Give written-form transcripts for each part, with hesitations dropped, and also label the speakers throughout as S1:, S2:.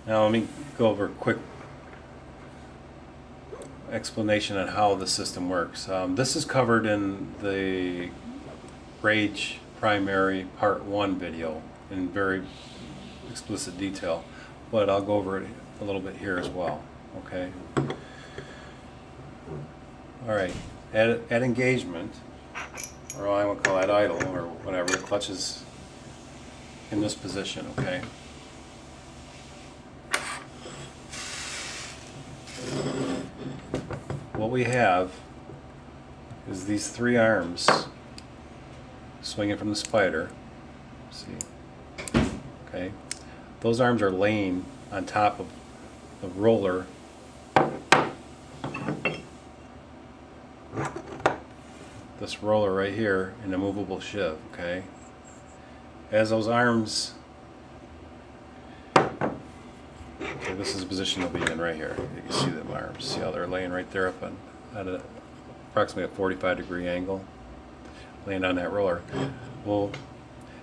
S1: Now let me go over a quick explanation on how the system works. This is covered in the Rage Primary Part 1 video in very explicit detail, but I'll go over it a little bit here as well. Okay. Alright, at engagement, or I will call it idle, or whatever, the clutch is in this position, okay? What we have is these three arms swinging from the spider. See? Okay. Those arms are laying on top of the roller. This roller right here in a movable sheave, okay? As those arms, okay, this is the position they'll be in right here. You can see them arms. See how they're laying right there up on, at approximately a 45-degree angle, laying on that roller. Well,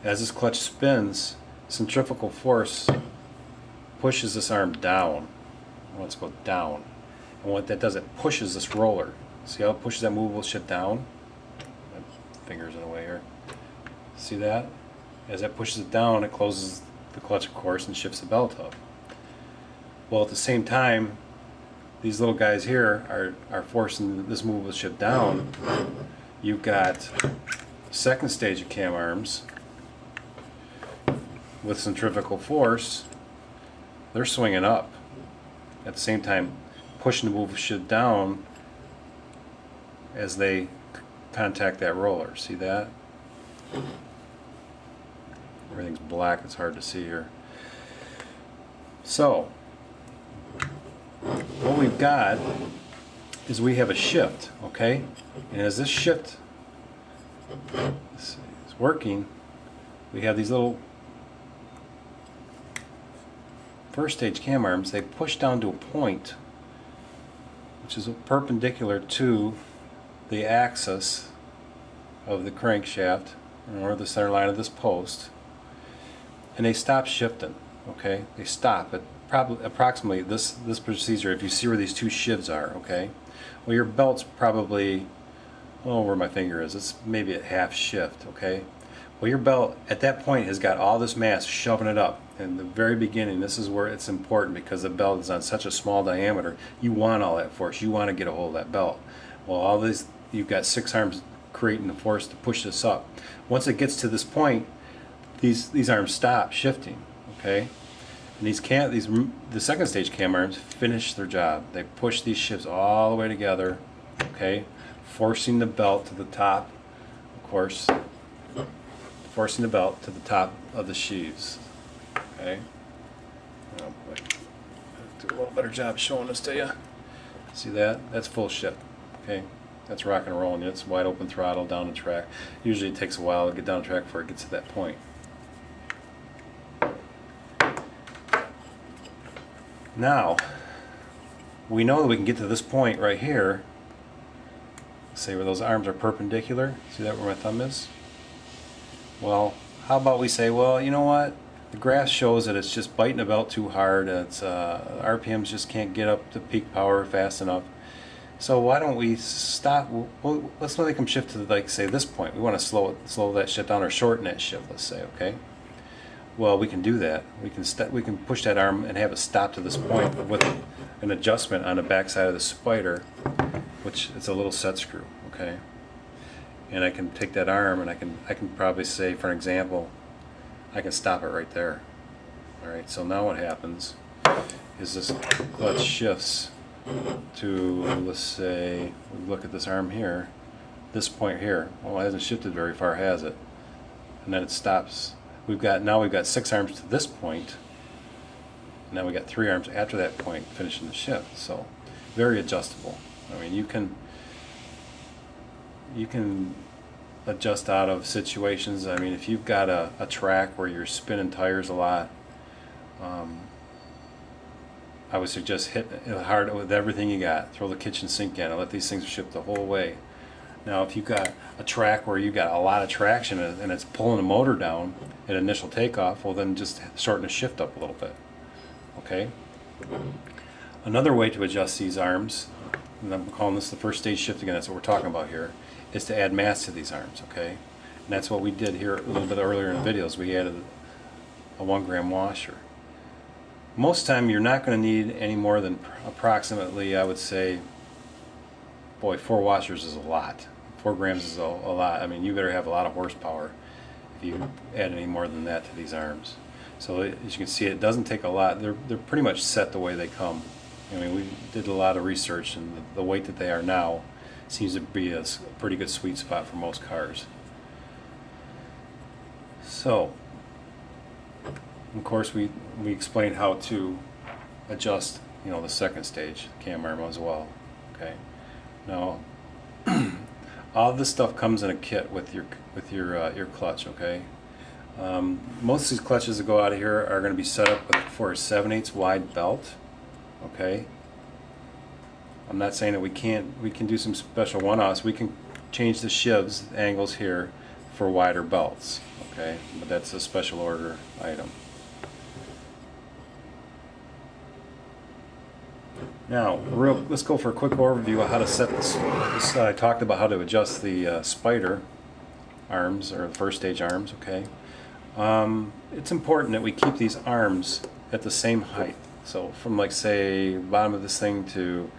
S1: as this clutch spins, centrifugal force pushes this arm down. I want it to go down. And what that does, it pushes this roller. See how it pushes that movable sheave down? My finger's in the way here. See that? As that pushes it down, it closes the clutch, of course, and shifts the belt up. Well, at the same time, these little guys here are forcing this movable sheave down. You've got second stage of cam arms with centrifugal force. They're swinging up. At the same time, pushing the movable sheave down as they contact that roller. See that? Everything's black, it's hard to see here. So, what we've got is we have a shift, okay? And as this shift is working, we have these little first stage cam arms. They push down to a point which is perpendicular to the axis of the crankshaft, or the center line of this post, and they stop shifting. Okay, they stop at probably approximately this procedure. If you see where these two sheaves are, okay, well, your belt's probably, oh, where my finger is, it's maybe at half shift. Okay, well, your belt at that point has got all this mass shoving it up. In the very beginning, this is where it's important, because the belt is on such a small diameter. You want all that force. You want to get a hold of that belt. Well, all this, you've got six arms creating the force to push this up. Once it gets to this point, these arms stop shifting. Okay, and the second stage cam arms finish their job. They push these shifts all the way together. Okay, forcing the belt to the top. Of course, forcing the belt to the top of the sheaves. Okay, oh boy, do a little better job showing this to you. See that? That's full shift. Okay, that's rock and rolling. It's wide open throttle down the track. Usually it takes a while to get down the track before it gets to that point. Now, we know that we can get to this point right here, say where those arms are perpendicular. See that where my thumb is? Well, how about we say, well, you know what? The graph shows that it's just biting the belt too hard. It's RPMs just can't get up to peak power fast enough. So why don't we stop? Well, let's make them shift to, like, say, this point. We want to slow that shift down, or shorten that shift, let's say. Okay. Well, we can do that. We can push that arm and have it stop to this point with an adjustment on the back side of the spider, which it's a little set screw. Okay. And I can take that arm and I can probably say, for an example, I can stop it right there. All right. So now what happens is this clutch shifts to, let's say, look at this arm here, this point here. Well, it hasn't shifted very far, has it? And then it stops. Now we've got six arms to this point. Now we got three arms after that point finishing the shift. So very adjustable. I mean, you can adjust out of situations. I mean, if you've got a track where you're spinning tires a lot, I would suggest hit it hard with everything you got. Throw the kitchen sink in and let these things shift the whole way. Now, if you've got a track where you've got a lot of traction and it's pulling the motor down at initial takeoff, well, then just shorten the shift up a little bit. okay? Another way to adjust these arms, and I'm calling this the first stage shift again, that's what we're talking about here, is to add mass to these arms, okay? And that's what we did here a little bit earlier in the videos. We added a 1 gram washer. Most time you're not going to need any more than approximately, I would say, boy, 4 washers is a lot. 4 grams is a lot. I mean, you better have a lot of horsepower if you add any more than that to these arms. So as you can see, it doesn't take a lot. They're pretty much set the way they come. I mean, we did a lot of research, and the weight that they are now seems to be a pretty good sweet spot for most cars. So, of course, we explained how to adjust, you know, the second stage cam arm as well. Okay. Now, all this stuff comes in a kit with your clutch. Okay. Most of these clutches that go out of here are going to be set up for a 7/8 wide belt. Okay. I'm not saying that we can do some special one-offs. We can change the shivs angles here for wider belts. Okay, but that's a special order item. Now, let's go for a quick overview of how to set this. I talked about how to adjust the spider arms, or the first stage arms, okay? It's important that we keep these arms at the same height. So from, like, say, bottom of this thing to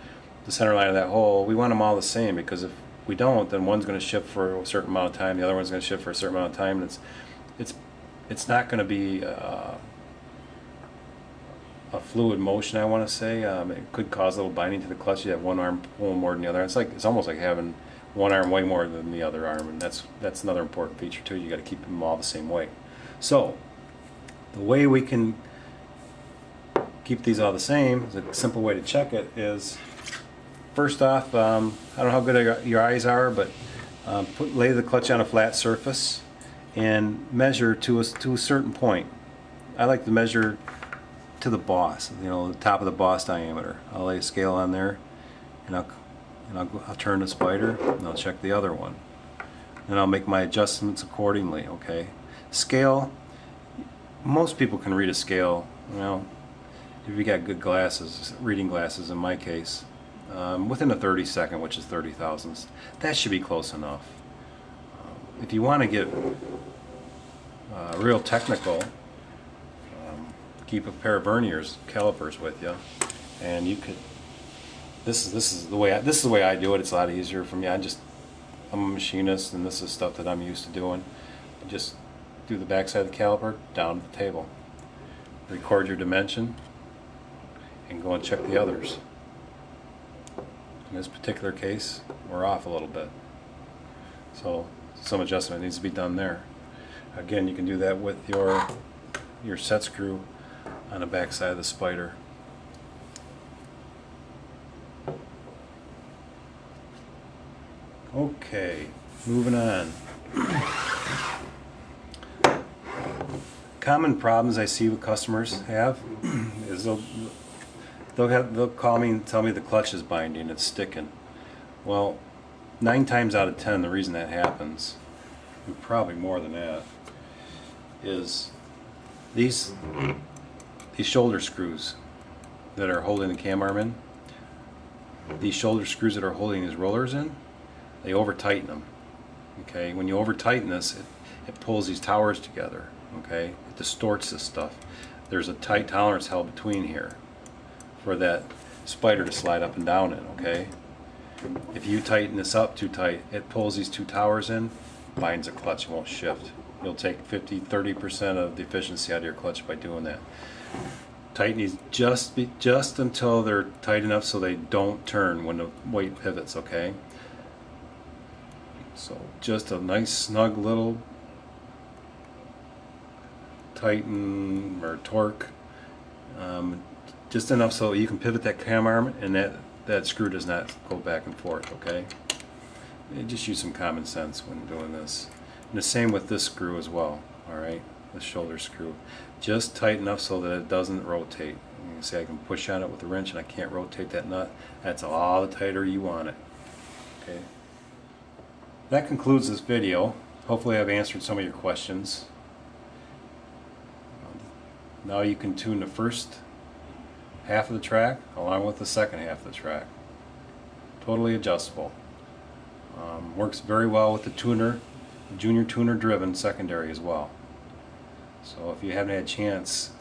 S1: the center line of that hole, we want them all the same, because if we don't, then one's going to shift for a certain amount of time, the other one's going to shift for a certain amount of time, and it's not going to be a fluid motion, I want to say. It could cause a little binding to the clutch. You have one arm pulling more than the other. It's almost like having one arm way more than the other arm, and that's another important feature too. You got to keep them all the same weight. So the way we can keep these all the same, a simple way to check it is, first off, I don't know how good your eyes are, but lay the clutch on a flat surface and measure to a certain point. I like to measure to the boss, you know, the top of the boss diameter. I'll lay a scale on there, and I'll turn the spider, and I'll check the other one, and I'll make my adjustments accordingly. Okay, scale. Most people can read a scale. You know, if you got good glasses, reading glasses in my case, within a 30-second, which is 30 thousandths, that should be close enough. If you want to get real technical, keep a pair of verniers, calipers with you, and you could. This is the way I do it. It's a lot easier for me. I'm a machinist, and this is stuff that I'm used to doing. Just do the backside of the caliper down to the table, record your dimension, and go and check the others. In this particular case, we're off a little bit, so some adjustment needs to be done there. Again, you can do that with your set screw on the back side of the spider. Okay, moving on. Common problems I see with customers have is they'll call me and tell me the clutch is binding, it's sticking. Well, 9 times out of 10, the reason that happens, and probably more than that, is these shoulder screws that are holding the cam arm in, these shoulder screws that are holding these rollers in, they over tighten them. Okay, when you over tighten this, it pulls these towers together. Okay, it distorts this stuff. There's a tight tolerance held between here for that spider to slide up and down in. Okay, if you tighten this up too tight, it pulls these two towers in, binds the clutch, it won't shift. You'll take 50–30% of the efficiency out of your clutch by doing that. Tighten these just until they're tight enough so they don't turn when the weight pivots. Okay, so just a nice snug little tighten or torque, just enough so you can pivot that cam arm and that screw does not go back and forth. Okay, and just use some common sense when doing this. And the same with this screw as well. Alright, the shoulder screw, just tight enough so that it doesn't rotate. You can see I can push on it with a wrench and I can't rotate that nut. That's all the tighter you want it. Okay, that concludes this video. Hopefully I've answered some of your questions. Now you can tune the first half of the track along with the second half of the track. Totally adjustable. Works very well with the tuner, junior tuner driven secondary as well. So if you haven't had a chance,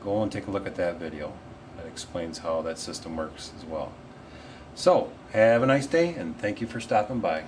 S1: go and take a look at that video. That explains how that system works as well. So have a nice day, and thank you for stopping by.